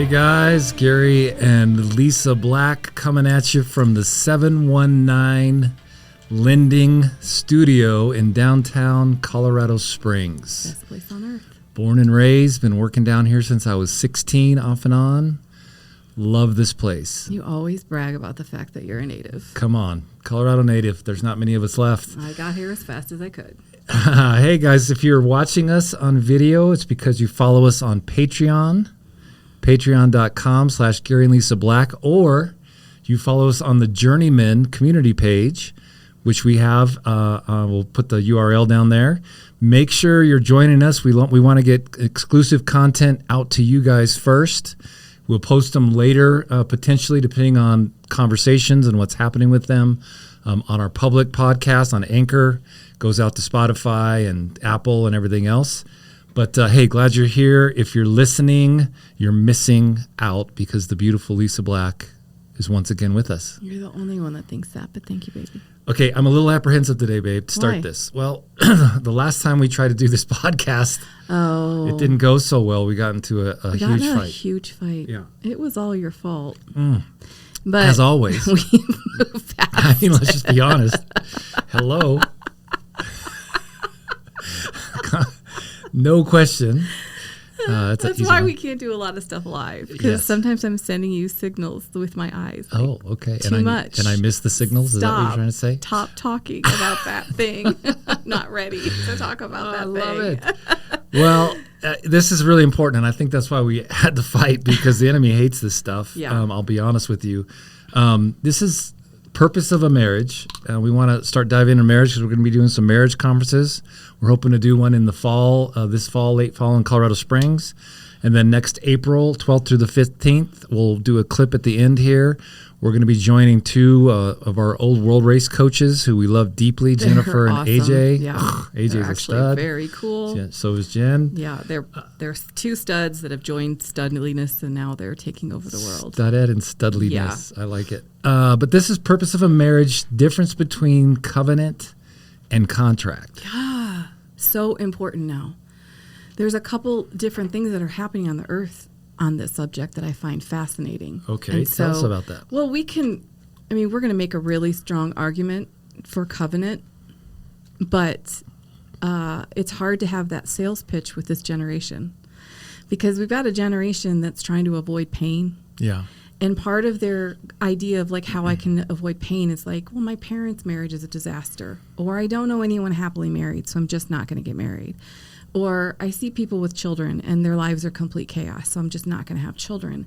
Hey guys, Gary and Lisa Black coming at you from the 719 Lending Studio in downtown Colorado Springs. Best place on earth. Born and raised, been working down here since I was 16 off and on. Love this place. You always brag about the fact that you're a native. Come on, Colorado native. There's not many of us left. I got here as fast as I could. Hey guys, if you're watching us on video, it's because you follow us on Patreon. Patreon.com/Gary and Lisa Black, or you follow us on the Journeyman community page, which we have. We'll put the URL down there. Make sure you're joining us. We want to get exclusive content out to you guys first. We'll post them later, potentially, depending on conversations and what's happening with them on our public podcast on Anchor. Goes out to Spotify and Apple and everything else. But hey, glad you're here. If you're listening, you're missing out because the beautiful Lisa Black is once again with us. You're the only one that thinks that, but thank you, baby. Okay, I'm a little apprehensive today, babe, to start Why? this. Well, the last time we tried to do this podcast, it didn't go so well. We got into a huge fight. A huge fight. Yeah. It was all your fault. But As always. we moved past I mean, let's just be honest. Hello. No question. That's why we can't do a lot of stuff live, because sometimes I'm sending you signals with my eyes. Like, oh, okay. Too much. And I miss the signals? Stop. Is that what you're trying to say? Stop talking about that thing. I'm not ready to talk about that thing. I love it. Well, this is really important, and I think that's why we had to fight, because the enemy hates this stuff. Yeah. I'll be honest with you. This is purpose of a marriage. We want to start diving into marriage because we're going to be doing some marriage conferences. We're hoping to do one in the fall, late fall in Colorado Springs. And then next April 12th through the 15th, we'll do a clip at the end here. We're going to be joining two of our old world race coaches who we love deeply, Jennifer and awesome. AJ. Yeah. AJ's they're a actually stud. very cool. Yeah, so is Jen. Yeah, there's two studs that have joined studliness, and now they're taking over the world. Studed and studliness. Yeah. I like it. But this is purpose of a marriage, difference between covenant and contract. Yeah, so important now. There's a couple different things that are happening on the earth on this subject that I find fascinating. Okay, tell us about that. Well, we're going to make a really strong argument for covenant, but it's hard to have that sales pitch with this generation, because we've got a generation that's trying to avoid pain. Yeah. And part of their idea of like how I can avoid pain is like, well, my parents' marriage is a disaster, or I don't know anyone happily married, so I'm just not going to get married. Or I see people with children and their lives are complete chaos, so I'm just not going to have children.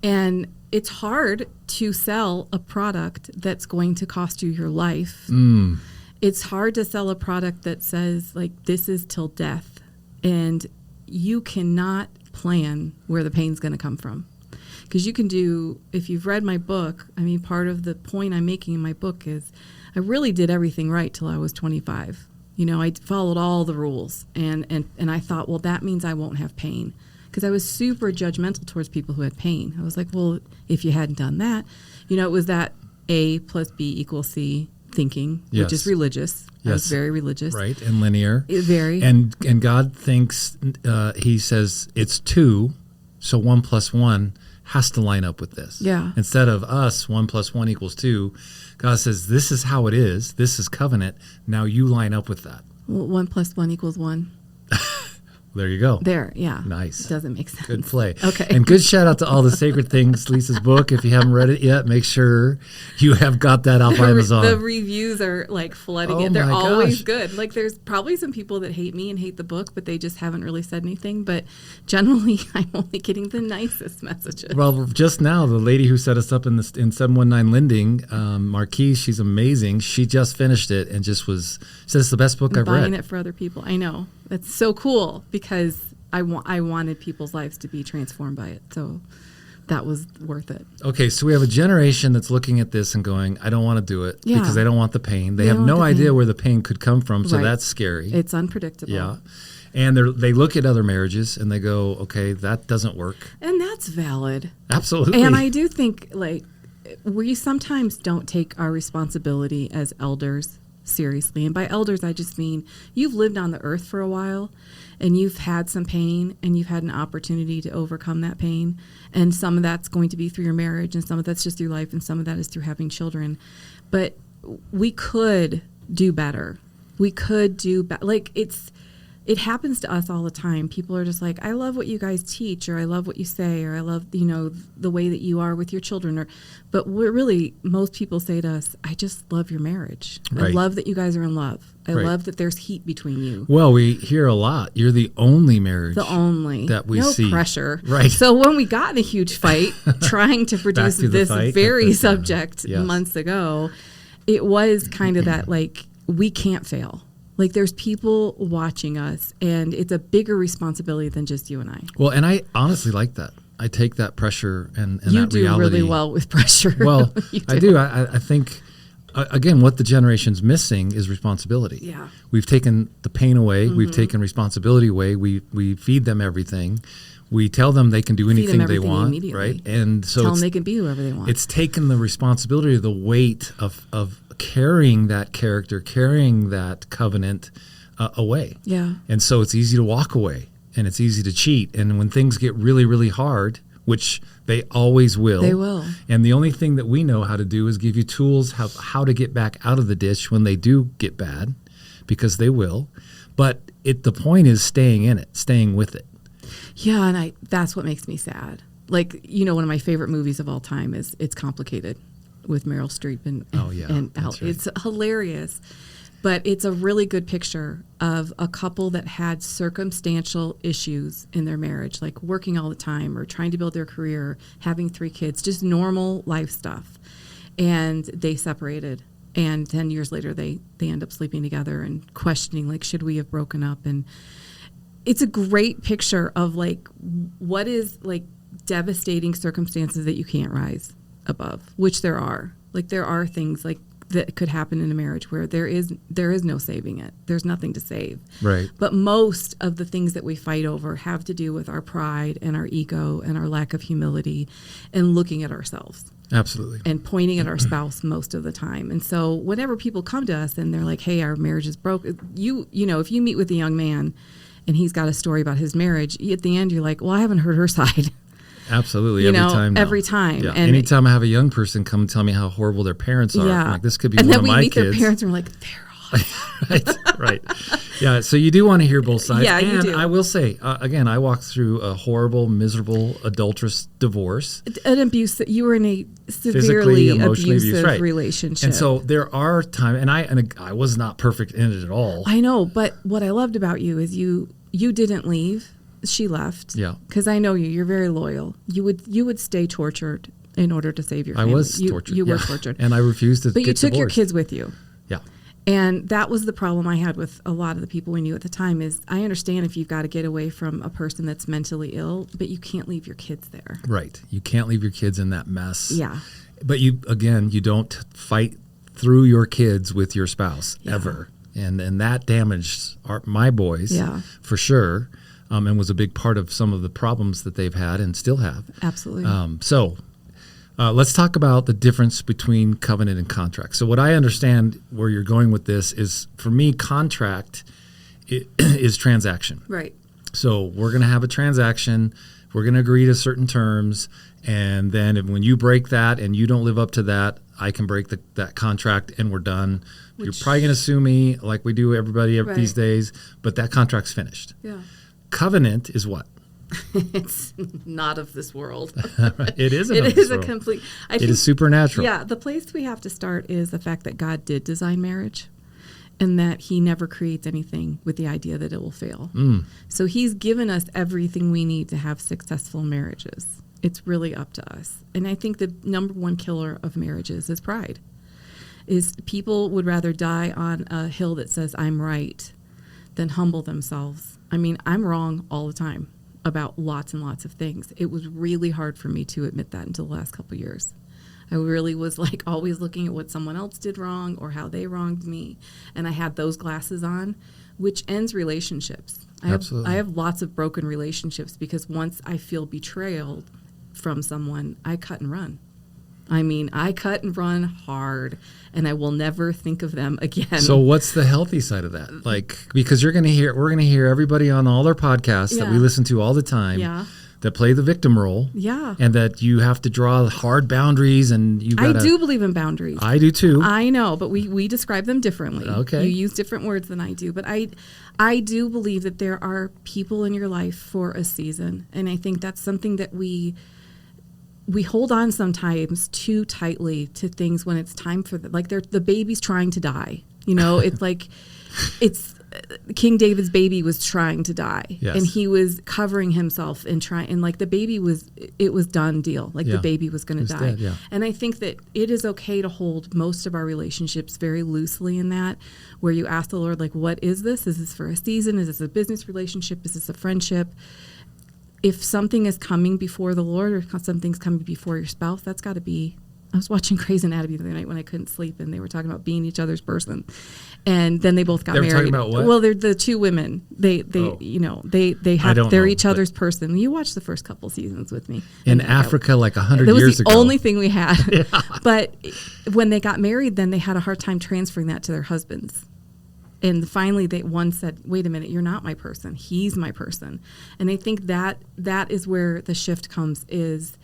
And it's hard to sell a product that's going to cost you your life. It's hard to sell a product that says, like, this is till death. And you cannot plan where the pain's going to come from. Because you can do, if you've read my book, I mean, part of the point I'm making in my book is I really did everything right till I was 25. You know, I followed all the rules, and I thought, well, that means I won't have pain, because I was super judgmental towards people who had pain. I was like, well, if you hadn't done that, you know, it was that A plus B equals C thinking, which is religious. I was very religious. Right, and linear. Very. And God thinks, he says, it's 2, so 1 plus 1 has to line up with this. Yeah. Instead of us, 1 plus 1 equals 2, God says, this is how it is. This is covenant. Now you line up with that. Well, 1 plus 1 equals 1. There you go. There, yeah. Nice. It doesn't make sense. Good play. Okay. And good shout out to All the Sacred Things, Lisa's book. If you haven't read it yet, make sure you have got that off Amazon. The reviews are like flooding it. They're always good. Like, there's probably some people that hate me and hate the book, but they just haven't really said anything. But generally, I'm only getting the nicest messages. Well, just now, the lady who set us up in 719 Lending, Marquise, she's amazing. She just finished it and said it's the best book I've read. Buying it for other people. I know. That's so cool, because I wanted people's lives to be transformed by it. So that was worth it. Okay, so we have a generation that's looking at this and going, I don't want to do it because they don't want the pain. They have no idea where the pain could come from, so that's scary. It's unpredictable. Yeah. And they look at other marriages and they go, okay, that doesn't work. And that's valid. Absolutely. And I do think, like, we sometimes don't take our responsibility as elders seriously. And by elders, I just mean you've lived on the earth for a while and you've had some pain and you've had an opportunity to overcome that pain. And some of that's going to be through your marriage and some of that's just through life and some of that is through having children. But we could do better. We could do better. Like it happens to us all the time. People are just like, I love what you guys teach, or I love what you say, or I love, the way that you are with your children. But most people say to us, I just love your marriage. Right. I love that you guys are in love. I love that there's heat between you. Well, we hear a lot. You're the only marriage that we see. No pressure. Right. So when we got in a huge fight trying to produce this very subject months ago, it was kind of that, like, we can't fail. Like, there's people watching us, and it's a bigger responsibility than just you and I. Well, and I honestly like that. I take that pressure and you that reality. You do really well with pressure. Well, I do. I think, again, what the generation's missing is responsibility. Yeah. We've taken the pain away. We've taken responsibility away. We feed them everything. We tell them they can do anything they want, right? And so tell them they can be whoever they want. It's taken the responsibility, the weight of carrying that character, carrying that covenant away. Yeah. And so it's easy to walk away and it's easy to cheat. And when things get really, really hard, which they always will. They will. And the only thing that we know how to do is give you tools how to get back out of the ditch when they do get bad, because they will. But the point is staying in it, staying with it. Yeah, and that's what makes me sad. Like, one of my favorite movies of all time is It's Complicated with Meryl Streep and Al. Right. It's hilarious, but it's a really good picture of a couple that had circumstantial issues in their marriage, like working all the time or trying to build their career, having 3 kids, just normal life stuff. And they separated. And 10 years later, they end up sleeping together and questioning, like, should we have broken up? And it's a great picture of, like, what is, like, devastating circumstances that you can't rise above, which there are. Like, there are things like that could happen in a marriage where there is no saving it. There's nothing to save. Right. But most of the things that we fight over have to do with our pride and our ego and our lack of humility and looking at ourselves. Absolutely. And pointing at our spouse most of the time. And so whenever people come to us and they're like, hey, our marriage is broke, if you meet with a young man and he's got a story about his marriage, at the end you're like, well, I haven't heard her side. Absolutely. Every time. Yeah. And anytime I have a young person come and tell me how horrible their parents are, I'm like, this could be one of my kids. And then we meet their parents and we're like, they're awful. Right. Yeah. So you do want to hear both sides. Yeah, and you do. I will say, again, I walked through a horrible, miserable, adulterous divorce. An abuse. You were in a severely physically, emotionally abusive relationship. And so there are times, and I was not perfect in it at all. I know, but what I loved about you is you didn't leave. She left. Yeah. Because I know you. You're very loyal. You would stay tortured in order to save your family. I was tortured. You were tortured. And I refused to get divorced. But you took your kids with you. Yeah. And that was the problem I had with a lot of the people we knew at the time is I understand if you've got to get away from a person that's mentally ill, but you can't leave your kids there. Right. You can't leave your kids in that mess. Yeah. But you don't fight through your kids with your spouse ever. And that damaged my boys for sure. And was a big part of some of the problems that they've had and still have. Absolutely. So let's talk about the difference between covenant and contract. So what I understand where you're going with this is, for me, contract is transaction. Right. So we're going to have a transaction. We're going to agree to certain terms. And then when you break that and you don't live up to that, I can break that contract and we're done. You're probably going to sue me like we do everybody these days, but that contract's finished. Yeah. Covenant is what? It's not of this world. It isn't. It is a complete. It is supernatural. Yeah, the place we have to start is the fact that God did design marriage, and that He never creates anything with the idea that it will fail. So He's given us everything we need to have successful marriages. It's really up to us. And I think the number one killer of marriages is pride. Is people would rather die on a hill that says I'm right than humble themselves. I mean, I'm wrong all the time about lots and lots of things. It was really hard for me to admit that until the last couple of years. I really was like always looking at what someone else did wrong or how they wronged me. And I had those glasses on, which ends relationships. Absolutely. I have lots of broken relationships because once I feel betrayal from someone, I cut and run. I mean, I cut and run hard, and I will never think of them again. So what's the healthy side of that? Like, because we're going to hear everybody on all their podcasts that we listen to all the time that play the victim role. Yeah. And that you have to draw hard boundaries, and you got I do believe in boundaries. I do too. I know, but we describe them differently. Okay. You use different words than I do, but I do believe that there are people in your life for a season, and I think that's something that we hold on sometimes too tightly to things when it's time for the baby's trying to die. You know, it's like King David's baby was trying to die, and he was covering himself and trying, and like the baby was done deal. Like the baby was going to die. Dead, And I think that it is okay to hold most of our relationships very loosely in that, where you ask the Lord, like, what is this? Is this for a season? Is this a business relationship? Is this a friendship? If something is coming before the Lord, or something's coming before your spouse, that's got to be. I was watching Grey's Anatomy the other night when I couldn't sleep, and they were talking about being each other's person. And then they both got married. They were talking about what? Well, they're the two women. They're each other's person. You watched the first couple seasons with me. In Africa, like 100 years ago. That was the only thing we had. But when they got married, then they had a hard time transferring that to their husbands. And finally, one said, "Wait a minute, you're not my person. He's my person." And I think that is where the shift comes. Is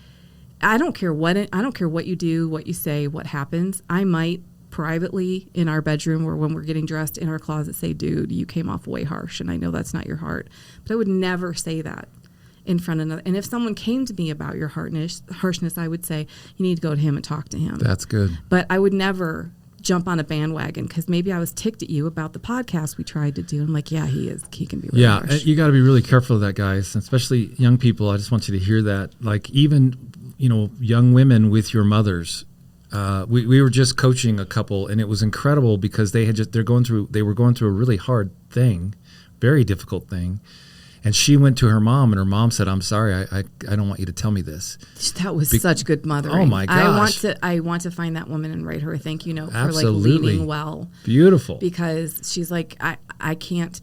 I don't care what you do, what you say, what happens. I might privately in our bedroom or when we're getting dressed in our closet say, "Dude, you came off way harsh, and I know that's not your heart." But I would never say that in front of another. And if someone came to me about your harshness, I would say, "You need to go to him and talk to him." That's good. But I would never jump on a bandwagon because maybe I was ticked at you about the podcast we tried to do. I'm like, yeah, he can be really harsh. You got to be really careful of that, guys, especially young people. I just want you to hear that. Like, even, young women with your mothers. We were just coaching a couple, and it was incredible because they were going through a really hard thing, very difficult thing. And she went to her mom, and her mom said, "I'm sorry, I don't want you to tell me this." That was such good mothering. Oh my gosh! I want to find that woman and write her a thank you note Absolutely. for like leading well. Beautiful. Because she's like, I can't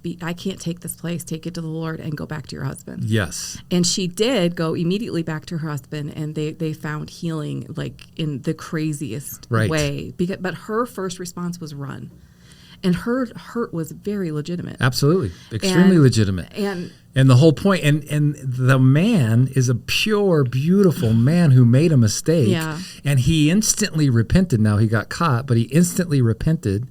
take this place. Take it to the Lord and go back to your husband. Yes. And she did go immediately back to her husband, and they found healing like in the craziest way. But her first response was run. And her hurt was very legitimate. Absolutely. Extremely legitimate. And the whole point, and the man is a pure, beautiful man who made a mistake. Yeah. And he instantly repented. Now, he got caught, but he instantly repented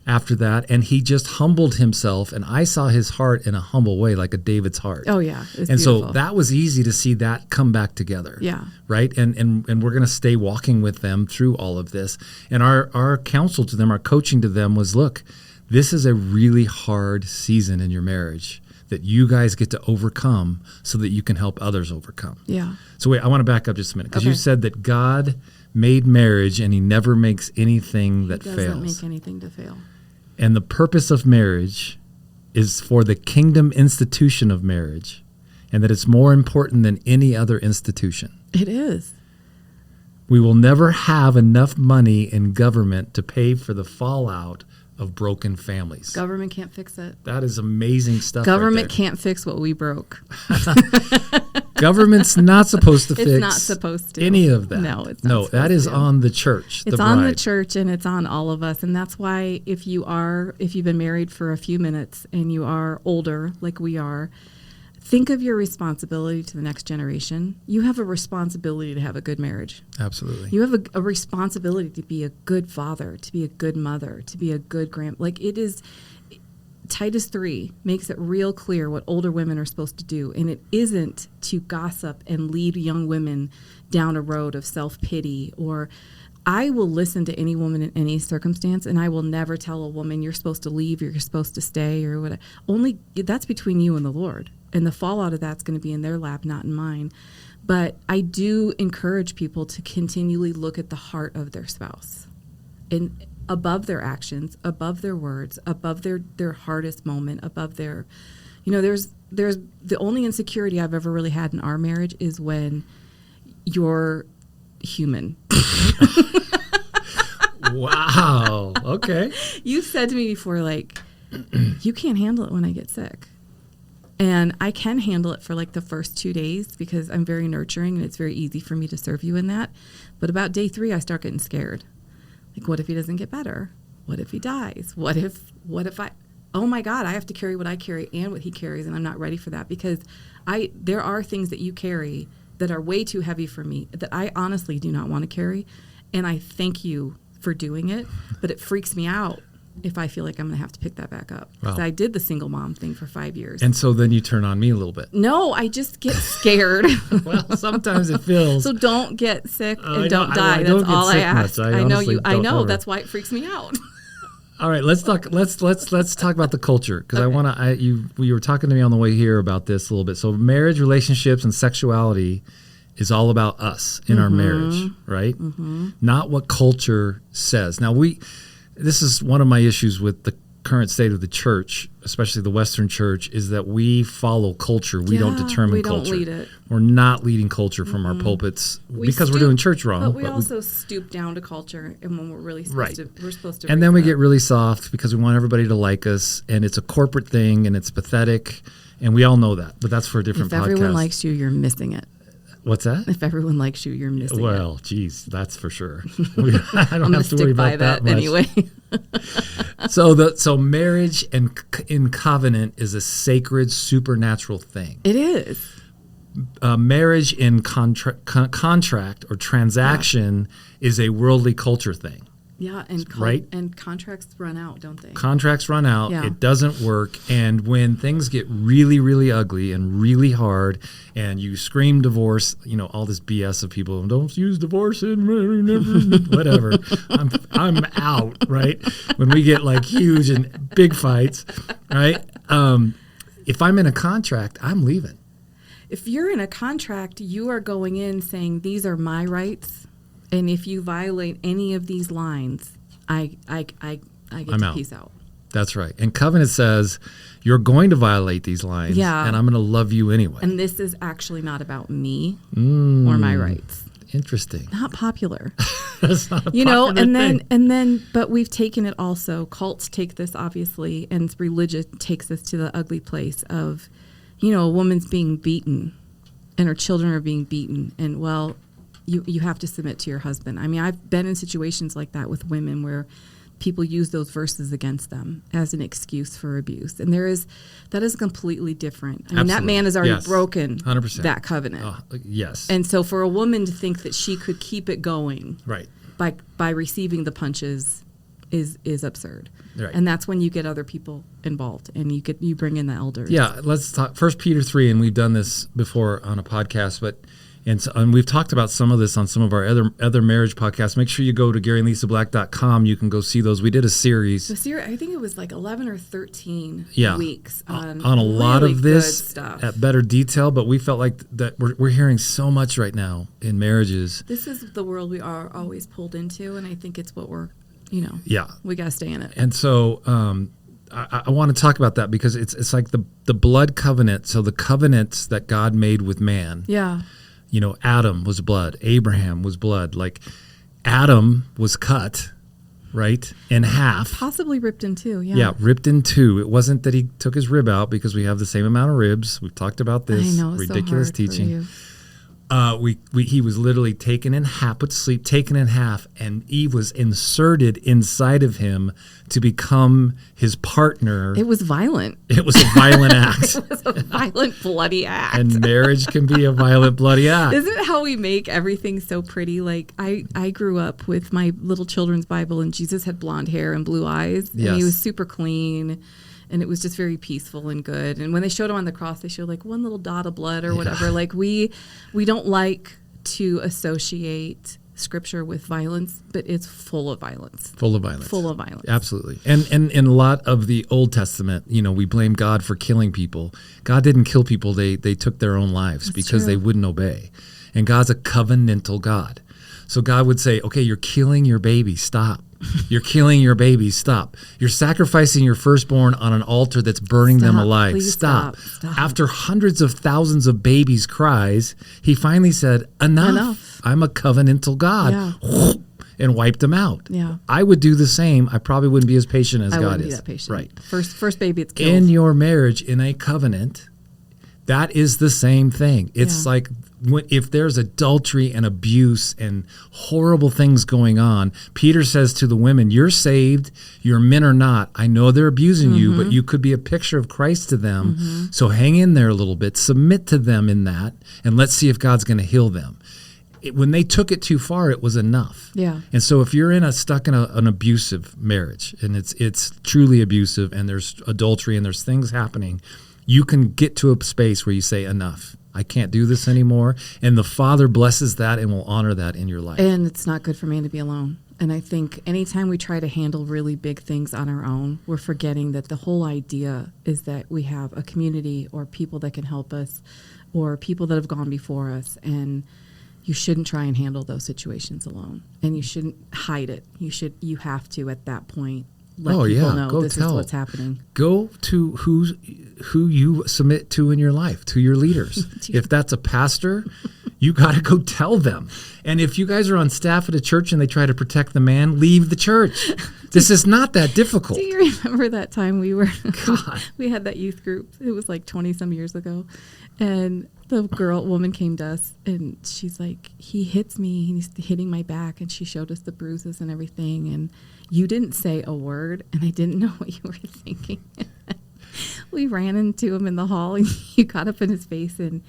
after that. And he just humbled himself. And I saw his heart in a humble way, like a David's heart. Oh, yeah. It's and beautiful. So that was easy to see that come back together. Yeah. Right? And we're going to stay walking with them through all of this. And our counsel to them, our coaching to them was, look, this is a really hard season in your marriage that you guys get to overcome so that you can help others overcome. Yeah. So wait, I want to back up just a minute because you said that God made marriage and he never makes anything that fails. He doesn't make anything to fail. And the purpose of marriage is for the kingdom institution of marriage, and that it's more important than any other institution. It is. We will never have enough money in government to pay for the fallout of broken families. Government can't fix it. That is amazing stuff. Government can't fix what we broke. Government's not supposed to fix. It's not supposed to. Any of that. No, it's not. No, that is on the church. It's on the church, and it's on all of us. And that's why if you've been married for a few minutes and you are older, like we are, think of your responsibility to the next generation. You have a responsibility to have a good marriage. Absolutely. You have a responsibility to be a good father, to be a good mother, to be a good it is. Titus 3 makes it real clear what older women are supposed to do, and it isn't to gossip and lead young women down a road of self-pity. Or I will listen to any woman in any circumstance, and I will never tell a woman you're supposed to leave, you're supposed to stay, or whatever. Only that's between you and the Lord, and the fallout of that's going to be in their lap, not in mine. But I do encourage people to continually look at the heart of their spouse, and above their actions, above their words, above their hardest moment, above their, there's the only insecurity I've ever really had in our marriage is when you're human. Wow. Okay. You said to me before, like, you can't handle it when I get sick. And I can handle it for like the first 2 days because I'm very nurturing and it's very easy for me to serve you in that. But about day 3, I start getting scared. Like, what if he doesn't get better? What if he dies? What if oh my God, I have to carry what I carry and what he carries, and I'm not ready for that because there are things that you carry that are way too heavy for me that I honestly do not want to carry. And I thank you for doing it, but it freaks me out if I feel like I'm going to have to pick that back up. Because I did the single mom thing for 5 years. And so then you turn on me a little bit. No, I just get scared. Well, sometimes it feels. So don't get sick and don't die. That's all I ask. I know you. I know. That's why it freaks me out. All right, let's talk about the culture because I want to. You were talking to me on the way here about this a little bit. So marriage, relationships, and sexuality is all about us in our marriage, right? Mm-hmm. Not what culture says. Now this is one of my issues with the current state of the church, especially the Western church, is that we follow culture. We don't determine culture. We don't lead it. We're not leading culture from our pulpits because we're doing church wrong. But we also stoop down to culture, and when we're really supposed to, we're supposed to. And then we get really soft because we want everybody to like us, and it's a corporate thing, and it's pathetic, and we all know that. But that's for a different podcast. If everyone likes you, you're missing it. What's that? If everyone likes you, you're missing it. Well, geez, that's for sure. I don't have to worry about that much. Anyway. So marriage and in covenant is a sacred supernatural thing. It is. Marriage in contract or transaction is a worldly culture thing. Yeah, and contracts run out, don't they? Contracts run out. Yeah. It doesn't work. And when things get really, really ugly and really hard and you scream divorce, all this BS of people, don't use divorce in whatever. I'm out, right? When we get like huge and big fights, right? If I'm in a contract, I'm leaving. If you're in a contract, you are going in saying, these are my rights. And if you violate any of these lines, I get to peace out. That's right. And covenant says you're going to violate these lines, and I'm going to love you anyway. And this is actually not about me or my rights. Interesting. Not popular. That's not a popular thing. But we've taken it also. Cults take this, obviously, and religion takes us to the ugly place of, a woman's being beaten and her children are being beaten. And, you have to submit to your husband. I mean, I've been in situations like that with women where people use those verses against them as an excuse for abuse. And that is completely different. I mean, that man has already broken 100%. That covenant. Yes. And so for a woman to think that she could keep it going by receiving the punches is absurd. Right. And that's when you get other people involved and you bring in the elders. Yeah, let's talk 1 Peter 3, and we've done this before on a podcast, and we've talked about some of this on some of our other marriage podcasts. Make sure you go to GaryandLisaBlack.com. You can go see those. We did a series. I think it was like 11 or 13 weeks on a lot really of this stuff. At better detail, but we felt like that we're hearing so much right now in marriages. This is the world we are always pulled into, and I think it's what we're, we got to stay in it. And so I want to talk about that because it's like the blood covenant. So the covenants that God made with man. Yeah. Adam was blood. Abraham was blood. Like Adam was cut, right, in half. Possibly ripped in two, yeah. Yeah, ripped in two. It wasn't that he took his rib out because we have the same amount of ribs. We've talked about this. I know, ridiculous so hard teaching. For you. He was literally taken in half, put to sleep, taken in half, and Eve was inserted inside of him to become his partner. It was violent. It was a violent act. It was a violent, bloody act. And marriage can be a violent, bloody act. Isn't it how we make everything so pretty? Like, I grew up with my little children's Bible, and Jesus had blonde hair and blue eyes, and he was super clean. And it was just very peaceful and good. And when they showed him on the cross, they showed like one little dot of blood or whatever. Like we don't like to associate scripture with violence, but it's full of violence. Full of violence. Full of violence. Absolutely. And in a lot of the Old Testament, we blame God for killing people. God didn't kill people. They took their own lives because they wouldn't obey. And God's a covenantal God. So God would say, okay, you're killing your baby. Stop. You're killing your baby. Stop. You're sacrificing your firstborn on an altar that's burning them alive. Please stop. After hundreds of thousands of babies' cries, he finally said, enough. I'm a covenantal God. Yeah. And wiped them out. Yeah. I would do the same. I probably wouldn't be as patient as God is. I wouldn't be that patient. Right. First baby, it's killed. In your marriage, in a covenant, That is the same thing. It's Yeah. like if there's adultery and abuse and horrible things going on, Peter says to the women, you're saved, your men are not. I know they're abusing you, but you could be a picture of Christ to them. So hang in there a little bit, submit to them in that, and let's see if God's going to heal them. When they took it too far, it was enough. Yeah. And so if you're stuck in an abusive marriage, and it's truly abusive, and there's adultery and there's things happening, you can get to a space where you say, enough. I can't do this anymore. And the Father blesses that and will honor that in your life. And it's not good for man to be alone. And I think anytime we try to handle really big things on our own, we're forgetting that the whole idea is that we have a community or people that can help us or people that have gone before us. And you shouldn't try and handle those situations alone. And you shouldn't hide it. You have to, at that point, let people know go this tell. is what's happening. Go to who you submit to in your life, to your leaders. If that's a pastor, you got to go tell them. And if you guys are on staff at a church and they try to protect the man, leave the church. This is not that difficult. Do you remember that time we God. we had that youth group? It was like 20 some years ago. And the woman came to us and she's like, he hits me, he's hitting my back. And she showed us the bruises and everything. And you didn't say a word, and I didn't know what you were thinking. We ran into him in the hall, and you got up in his face, and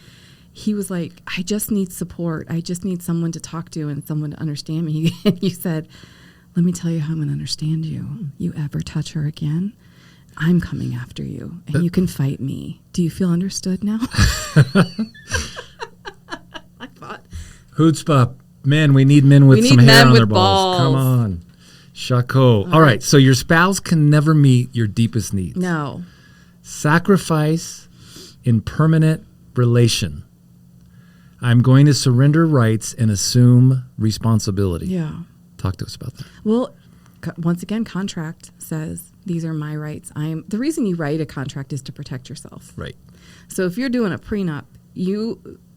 he was like, I just need support. I just need someone to talk to and someone to understand me. And you said, let me tell you how I'm going to understand you. You ever touch her again, I'm coming after you, and you can fight me. Do you feel understood now? I thought. Chutzpah. Man, we need men with some hair on their balls. Come on. Shako. All right. So your spouse can never meet your deepest needs. No. Sacrifice in permanent relation. I'm going to surrender rights and assume responsibility. Yeah. Talk to us about that. Well, once again, contract says these are my rights. The reason you write a contract is to protect yourself. Right. So if you're doing a prenup,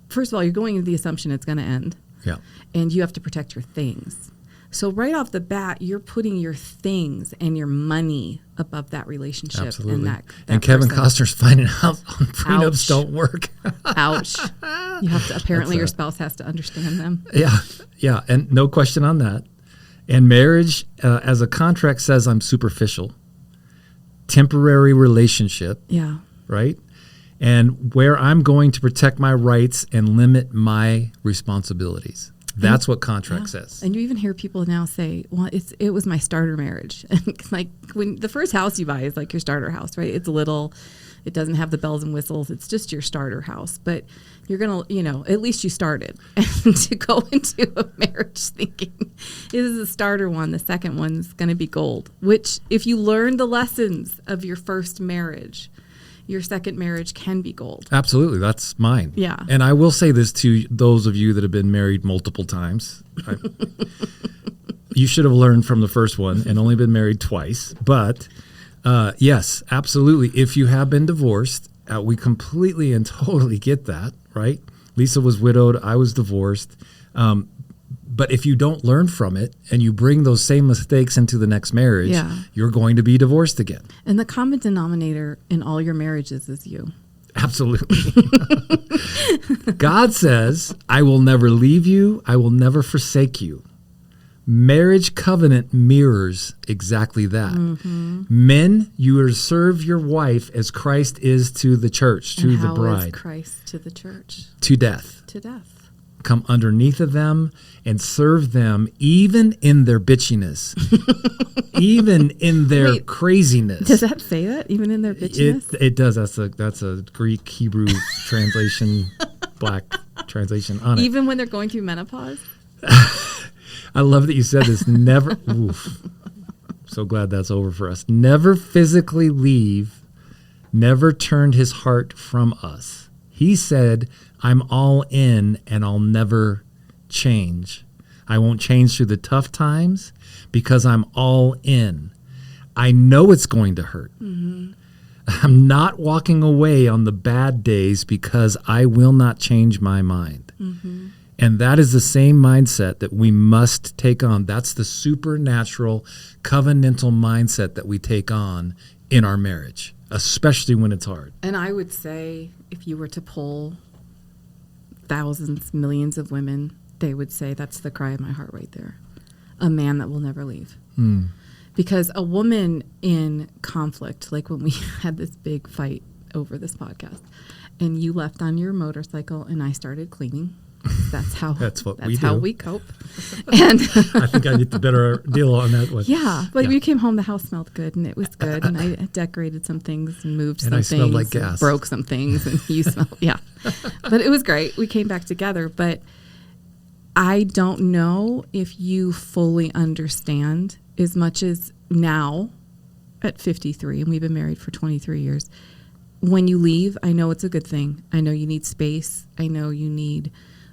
first of all, you're going with the assumption it's going to end. Yeah. And you have to protect your things. So right off the bat, you're putting your things and your money above that relationship. Absolutely. And Kevin person. Costner's finding out prenups don't work. Ouch. You have to, apparently your spouse has to understand them. Yeah. And no question on that. And marriage, as a contract says, I'm superficial. Temporary relationship. Yeah. Right? And where I'm going to protect my rights and limit my responsibilities. That's what contract says. And you even hear people now say, well, it was my starter marriage. And like when the first house you buy is like your starter house, right? It's little, it doesn't have the bells and whistles. It's just your starter house. But you're going to, at least you started. And to go into a marriage thinking, this is a starter one, the second one's going to be gold. Which if you learn the lessons of your first marriage, your second marriage can be gold. Absolutely. That's mine. Yeah. And I will say this to those of you that have been married multiple times. You should have learned from the first one and only been married twice. But yes, absolutely. If you have been divorced, we completely and totally get that, right? Lisa was widowed. I was divorced. But if you don't learn from it and you bring those same mistakes into the next marriage, you're going to be divorced again. And the common denominator in all your marriages is you. Absolutely. God says, I will never leave you. I will never forsake you. Marriage covenant mirrors exactly that. Mm-hmm. Men, you are to serve your wife as Christ is to the church, to the bride. How is Christ to the church? To death. To death. Come underneath of them and serve them even in their bitchiness, even in their craziness. Does that say that? Even in their bitchiness? It does. That's a Greek Hebrew translation, black translation on it. Even when they're going through menopause? I love that you said this. Never. Oof. So glad that's over for us. Never physically leave. Never turned his heart from us. He said, I'm all in and I'll never change. I won't change through the tough times because I'm all in. I know it's going to hurt. Mm-hmm. I'm not walking away on the bad days because I will not change my mind. Mm-hmm. And that is the same mindset that we must take on. That's the supernatural, covenantal mindset that we take on in our marriage, especially when it's hard. And I would say if you were to poll thousands, millions of women, they would say that's the cry of my heart right there. A man that will never leave. Because a woman in conflict, like when we had this big fight over this podcast, and you left on your motorcycle and I started cleaning. That's how we cope. And I think I get the better deal on that one. Yeah, but we came home, the house smelled good and it was good, and I decorated some things and moved some things. And I smelled like gas. Broke some things, and you smelled, But it was great. We came back together, but I don't know if you fully understand, as much as now at 53, and we've been married for 23 years, when you leave, I know it's a good thing. I know you need space. I know you need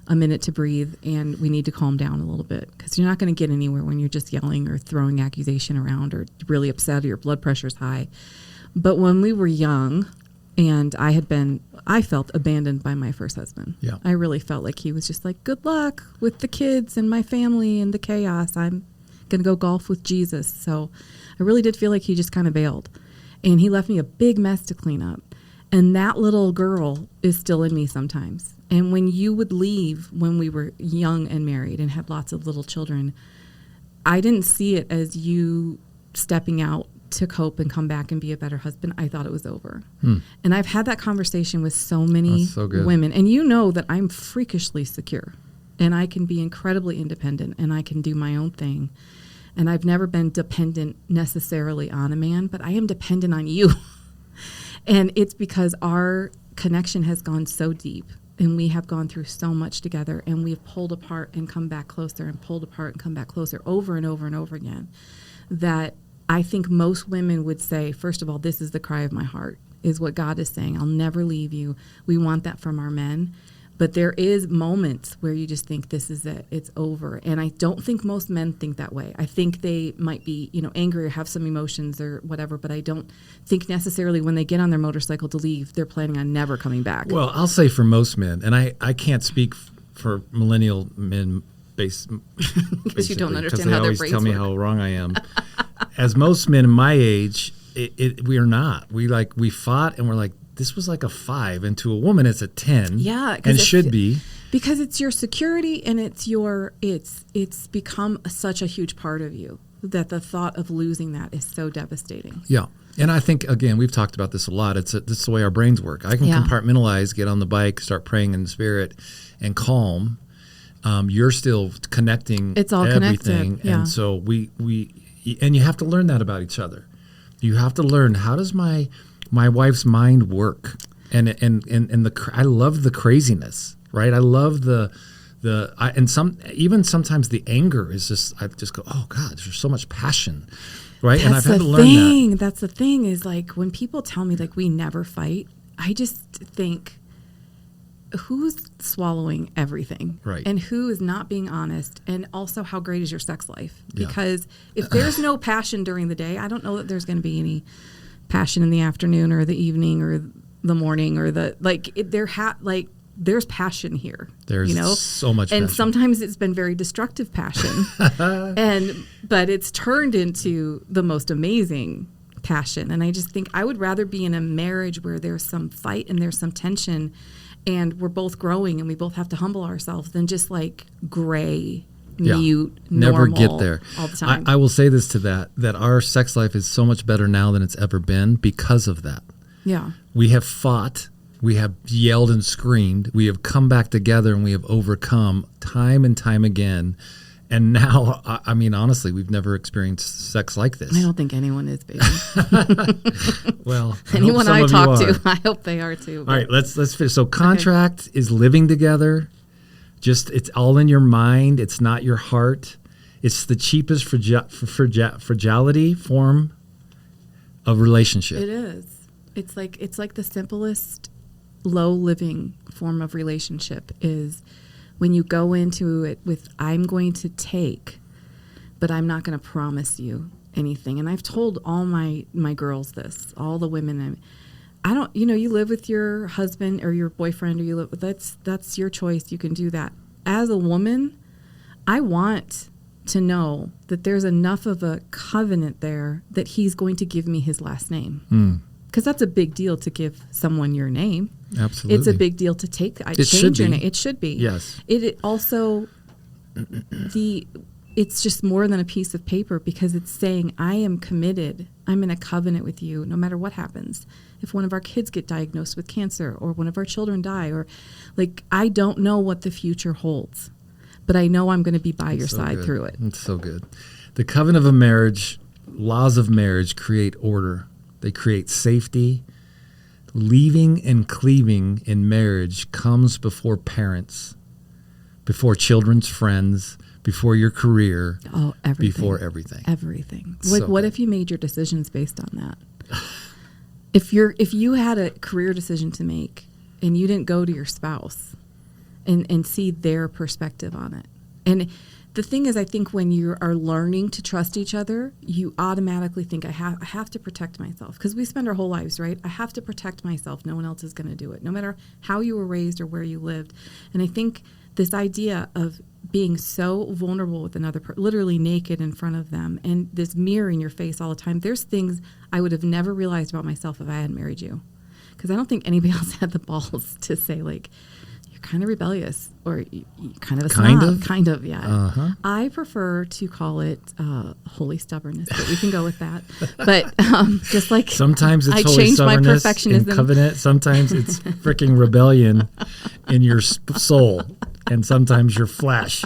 a minute to breathe, and we need to calm down a little bit, because you're not going to get anywhere when you're just yelling or throwing accusation around or really upset or your blood pressure's high. But when we were young, and I felt abandoned by my first husband. Yeah. I really felt like he was just like, good luck with the kids and my family and the chaos. I'm going to go golf with Jesus. So I really did feel like he just kind of bailed. And he left me a big mess to clean up. And that little girl is still in me sometimes. And when you would leave when we were young and married and had lots of little children, I didn't see it as you stepping out to cope and come back and be a better husband. I thought it was over. And I've had that conversation with so many women. And you know that I'm freakishly secure. And I can be incredibly independent. And I can do my own thing. And I've never been dependent necessarily on a man, but I am dependent on you. And it's because our connection has gone so deep, and we have gone through so much together, and we've pulled apart and come back closer and pulled apart and come back closer over and over and over again, that I think most women would say, first of all, this is the cry of my heart, is what God is saying. I'll never leave you. We want that from our men. But there is moments where you just think, this is it, it's over. And I don't think most men think that way. I think they might be, angry or have some emotions or whatever, but I don't think necessarily when they get on their motorcycle to leave, they're planning on never coming back. Well, I'll say for most men, and I can't speak for millennial men because you don't understand how their brains work. They always tell me how wrong I am. As most men my age, we are not. We fought and we're like, this was like a 5, and to a woman it's a 10. Yeah, and should be, because it's your security, and it's become such a huge part of you that the thought of losing that is so devastating. Yeah, and I think again we've talked about this a lot. This is the way our brains work. I can compartmentalize, get on the bike, start praying in the spirit, and calm. You're still connecting. It's all everything, connected. Yeah. And so we and you have to learn that about each other. You have to learn, how does my wife's mind work, and I love the craziness, right? I love sometimes the anger is just, I just go, oh God, there's so much passion, right? And I've had to learn that. That's the thing, is like when people tell me like we never fight, I just think, who's swallowing everything, right? And who is not being honest, and also how great is your sex life? Because if there's no passion during the day, I don't know that there's going to be any passion in the afternoon or the evening or the morning or there's passion here. There's so much and passion. Sometimes it's been very destructive passion, but it's turned into the most amazing passion. And I just think I would rather be in a marriage where there's some fight and there's some tension and we're both growing and we both have to humble ourselves than just like gray, mute, never normal get there all the time. I will say this to that our sex life is so much better now than it's ever been because of that. Yeah. We have fought, we have yelled and screamed, we have come back together, and we have overcome time and time again. And now, I mean, honestly, we've never experienced sex like this. I don't think anyone is, baby. Well, anyone I talk to, I hope they are too. All right, let's finish. So contract is living together. Just, it's all in your mind. It's not your heart. It's the cheapest fragility form of relationship. It is. It's like the simplest low living form of relationship is when you go into it with, I'm going to take, but I'm not going to promise you anything. And I've told all my girls this, all the women. I don't, you live with your husband or your boyfriend, or you live, that's your choice. You can do that. As a woman, I want to know that there's enough of a covenant there that he's going to give me his last name. Because that's a big deal to give someone your name. Absolutely. It's a big deal to change your name. It should be. Yes. It also, it's just more than a piece of paper, because it's saying, I am committed. I'm in a covenant with you no matter what happens. If one of our kids get diagnosed with cancer, or one of our children die, or like, I don't know what the future holds, but I know I'm going to be by your side through it. It's so good. The covenant of a marriage, laws of marriage create order. They create safety. Leaving and cleaving in marriage comes before parents, before children's friends, before your career, Everything. before everything. Everything. So what if you made your decisions based on that? If you had a career decision to make and you didn't go to your spouse and see their perspective on it. And the thing is, I think when you are learning to trust each other, you automatically think, I have to protect myself. Because we spend our whole lives, right? I have to protect myself. No one else is going to do it, no matter how you were raised or where you lived. And I think this idea of being so vulnerable with another person, literally naked in front of them, and this mirror in your face all the time. There's things I would have never realized about myself if I hadn't married you. Because I don't think anybody else had the balls to say, like, you're kind of rebellious, or you're kind of a snob. Kind of, yeah. Uh-huh. I prefer to call it holy stubbornness, but we can go with that. But just like sometimes it's I holy changed my stubbornness perfectionism. in covenant. Sometimes it's freaking rebellion in your soul, and sometimes your flesh.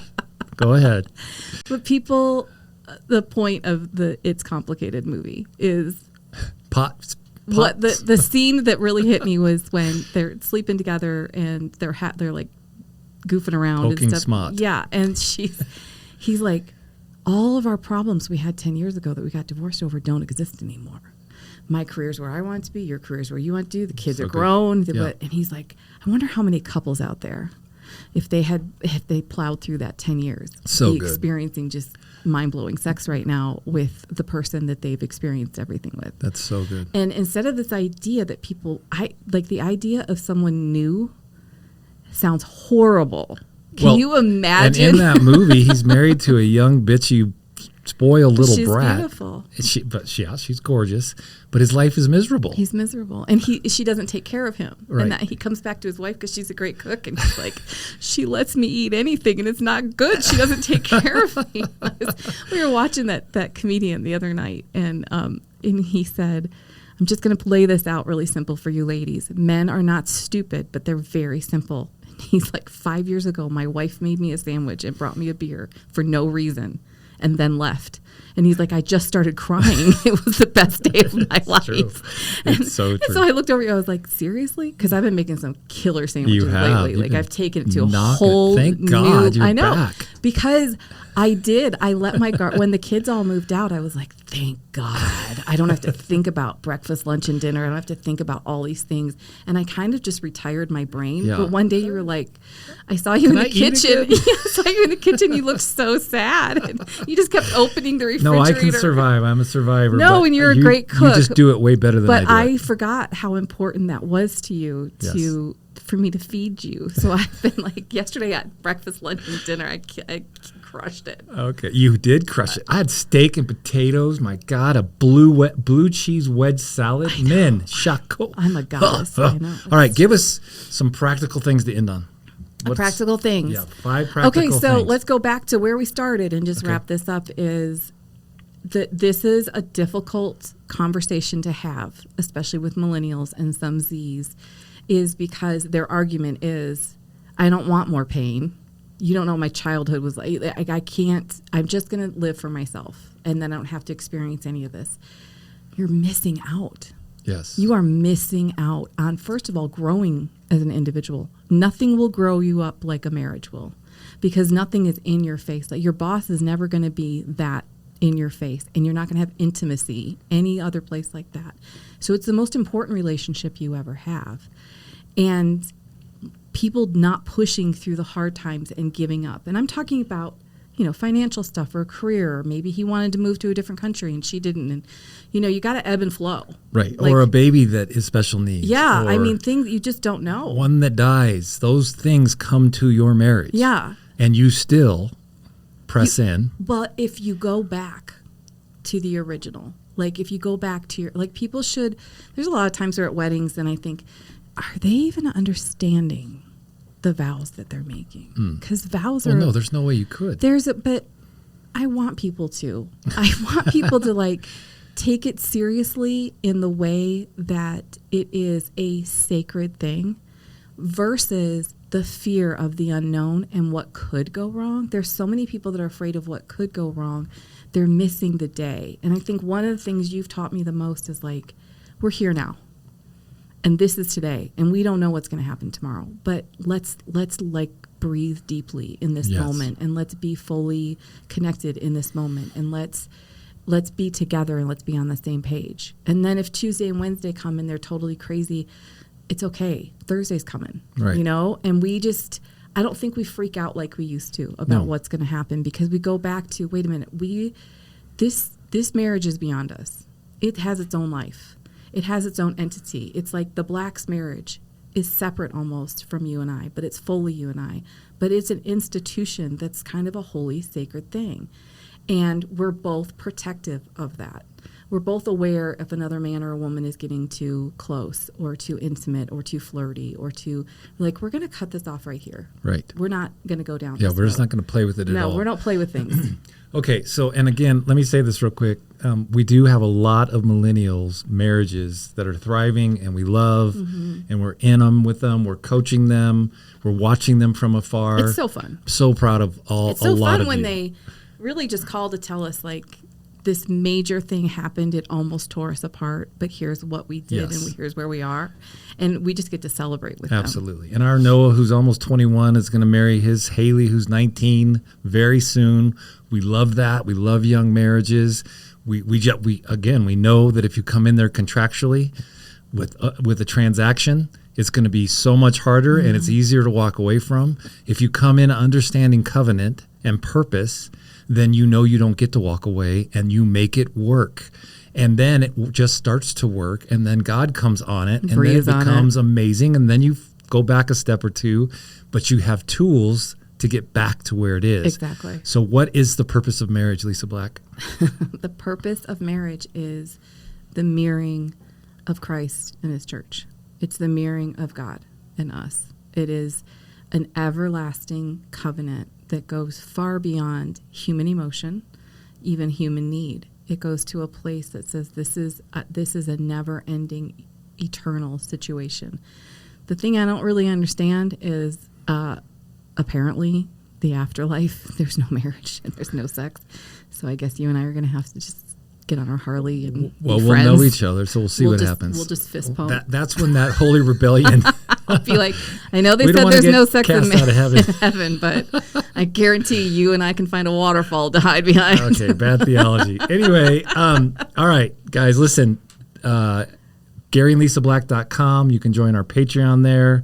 Go ahead. But people, the point of the It's Complicated movie is what the scene that really hit me was when they're sleeping together and they're like goofing around poking and stuff. smut. Yeah, and he's like, all of our problems we had 10 years ago that we got divorced over don't exist anymore. My career's where I want to be, your career's where you want to be, the kids are grown. Yeah. And he's like, I wonder how many couples out there, if they plowed through that 10 years, so be good. experiencing just mind-blowing sex right now with the person that they've experienced everything with. That's so good. And instead of this idea that the idea of someone new sounds horrible. Can you imagine? And in that movie, he's married to a young, bitchy, spoiled little she's brat. Beautiful. She's gorgeous, but his life is miserable. He's miserable, and she doesn't take care of him. Right. And that he comes back to his wife because she's a great cook, and he's like, she lets me eat anything, and it's not good. She doesn't take care of me. We were watching that comedian the other night, and he said, I'm just going to lay this out really simple for you ladies. Men are not stupid, but they're very simple. And he's like, 5 years ago, my wife made me a sandwich and brought me a beer for no reason, and then left. And he's like, I just started crying. It was the best day of my life. True. It's so true. And so I looked over, I was like, seriously? Because I've been making some killer sandwiches lately. Like, I've taken it to a whole thank God you're I know. back. Because I let my guard, when the kids all moved out, I was like, thank God. I don't have to think about breakfast, lunch, and dinner. I don't have to think about all these things. And I kind of just retired my brain. Yeah. But one day you were like, I saw you in the kitchen. I saw you in the kitchen. You looked so sad. And you just kept opening the refrigerator. No, I can survive. I'm a survivor. No, and you're a great cook. You just do it way better than I do. But I forgot how important that was to you for me to feed you. So I've been like, yesterday at breakfast, lunch, and dinner, I crushed it. Okay, you did crush it. I had steak and potatoes. My God, a blue cheese wedge salad. Men, shako. I'm a goddess. I know. All right, give us some practical things to end on. Practical things. Yeah, 5 practical things. Okay, so let's go back to where we started and just wrap this up. Is that this is a difficult conversation to have, especially with millennials and some Zs, is because their argument is, I don't want more pain. You don't know what my childhood was like. I can't, I'm just going to live for myself, and then I don't have to experience any of this. You're missing out. Yes. You are missing out on, first of all, growing as an individual. Nothing will grow you up like a marriage will, because nothing is in your face. Like, your boss is never going to be that in your face, and you're not going to have intimacy any other place like that. So it's the most important relationship you ever have. And people not pushing through the hard times and giving up. And I'm talking about, financial stuff or career, or maybe he wanted to move to a different country and she didn't. And, you got to ebb and flow. Right. Like, or a baby that is special needs. Yeah. I mean, things you just don't know. One that dies. Those things come to your marriage. Yeah. And you still press in. But if you go back to the original, like if you go back to your, like people should, there's a lot of times we're at weddings and I think, are they even understanding the vows that they're making? Because vows are. No, there's no way you could. But I want people to. I want people to like take it seriously in the way that it is a sacred thing versus the fear of the unknown and what could go wrong. There's so many people that are afraid of what could go wrong. They're missing the day. And I think one of the things you've taught me the most is like, we're here now. And this is today. And we don't know what's going to happen tomorrow. But let's like breathe deeply in this moment, and let's be fully connected in this moment, and let's be together and let's be on the same page. And then if Tuesday and Wednesday come and they're totally crazy, it's okay. Thursday's coming, right. You know? And I don't think we freak out like we used to about what's going to happen, because we go back to, wait a minute, this marriage is beyond us. It has its own life. It has its own entity. It's like the Black's marriage is separate almost from you and I, but it's fully you and I. But it's an institution that's kind of a holy, sacred thing. And we're both protective of that. We're both aware if another man or a woman is getting too close or too intimate or too flirty or too, like, we're going to cut this off right here. Right. We're not going to go down this we're just road. not going to play with it at all. No, we're not play with things. Okay, so, and again, let me say this real quick. We do have a lot of millennials marriages that are thriving, and we love, and we're in them with them. We're coaching them. We're watching them from afar. It's so fun. So proud of it's so fun when they really just call to tell us, like, this major thing happened. It almost tore us apart, but here's what we did, and here's where we are. And we just get to celebrate with them. Absolutely. And our Noah, who's almost 21, is going to marry his Haley, who's 19, very soon. We love that. We love young marriages. We know that if you come in there contractually with a transaction, it's going to be so much harder and it's easier to walk away from. If you come in understanding covenant and purpose, then you know you don't get to walk away and you make it work. And then it just starts to work, and then God comes on it, and then it becomes amazing, and then you go back a step or two, but you have tools to get back to where it is. Exactly. So what is the purpose of marriage, Lisa Black? The purpose of marriage is the mirroring of Christ and his church. It's the mirroring of God and us. It is an everlasting covenant that goes far beyond human emotion, even human need. It goes to a place that says this is a never-ending, eternal situation. The thing I don't really understand is apparently the afterlife. There's no marriage and there's no sex. So I guess you and I are going to have to just get on our Harley and be we'll friends. Know each other, so we'll see what happens. We'll just fist pump. That's when that holy rebellion. I'll be like, I know they said there's no sex in heaven, but I guarantee you and I can find a waterfall to hide behind. Okay, bad theology. Anyway, all right, guys, listen. GaryandLisaBlack.com. You can join our Patreon there.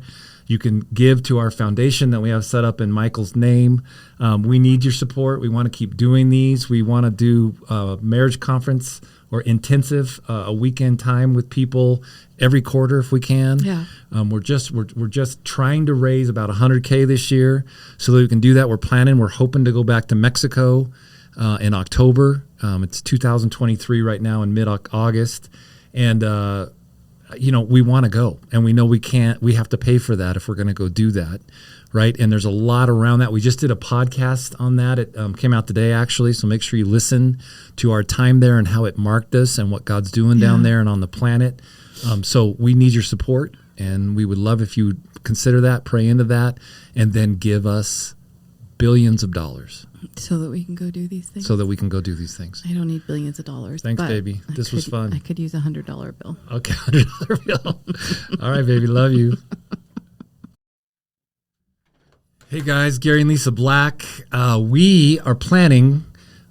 You can give to our foundation that we have set up in Michael's name. We need your support. We want to keep doing these. We want to do a marriage conference or intensive, a weekend time with people every quarter if we can. Yeah. We're just trying to raise about $100K this year so that we can do that. We're planning. We're hoping to go back to Mexico in October. It's 2023 right now in mid-August. And we want to go, and we know we have to pay for that if we're going to go do that, right? And there's a lot around that. We just did a podcast on that. It came out today, actually, so make sure you listen to our time there and how it marked us and what God's doing down there and on the planet. So we need your support, and we would love if you consider that, pray into that, and then give us billions of dollars. So that we can go do these things. I don't need billions of dollars. Thanks, baby. This was fun. I could use a $100 bill. Okay, $100 bill. All right, baby. Love you. Hey, guys. Gary and Lisa Black. We are planning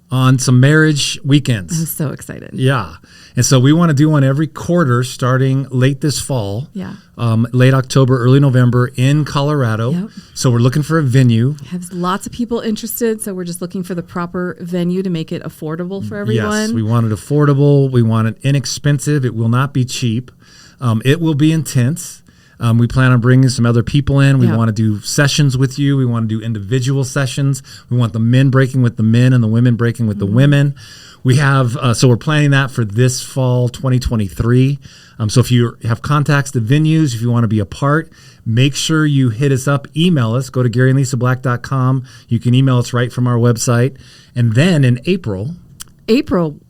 on some marriage weekends. I'm so excited. Yeah. And so we want to do one every quarter starting late this fall. Yeah. Late October, early November in Colorado. Yep. So we're looking for a venue. We have lots of people interested, so we're just looking for the proper venue to make it affordable for everyone. Yes, we want it affordable. We want it inexpensive. It will not be cheap. It will be intense. We plan on bringing some other people in. We Yeah. want to do sessions with you. We want to do individual sessions. We want the men breaking with the men and the women breaking with the women. We have, so we're planning that for this fall 2023. So if you have contacts to venues, if you want to be a part, make sure you hit us up, email us, go to GaryandLisaBlack.com. You can email us right from our website. And then in April,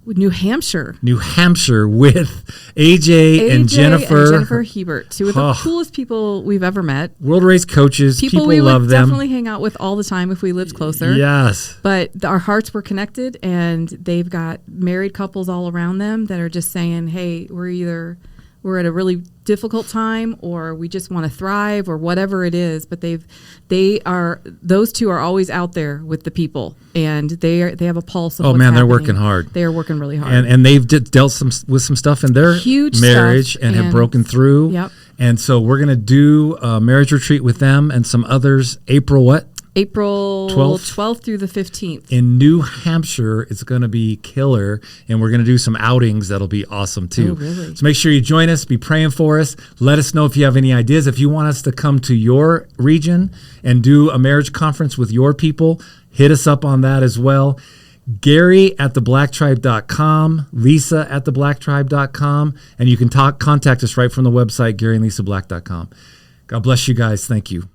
New Hampshire with AJ and Jennifer Hebert, two of the coolest people we've ever met. World race coaches. People we love would them. definitely hang out with all the time if we lived closer. Yes. But our hearts were connected, and they've got married couples all around them that are just saying, hey, we're at a really difficult time, or we just want to thrive, or whatever it is. But those two are always out there with the people, and they have a pulse of what's they're happening. working hard. They are working really hard. And they've dealt with some stuff in their Huge marriage stuff, and have broken through. Yep. And so we're going to do a marriage retreat with them and some others. April what? April 12th through the 15th. In New Hampshire, it's going to be killer, and we're going to do some outings that'll be awesome too. Oh, really? So make sure you join us, be praying for us. Let us know if you have any ideas. If you want us to come to your region and do a marriage conference with your people, hit us up on that as well. Gary@theblacktribe.com, Lisa@theblacktribe.com, and you can contact us right from the website, GaryandLisaBlack.com. God bless you guys. Thank you.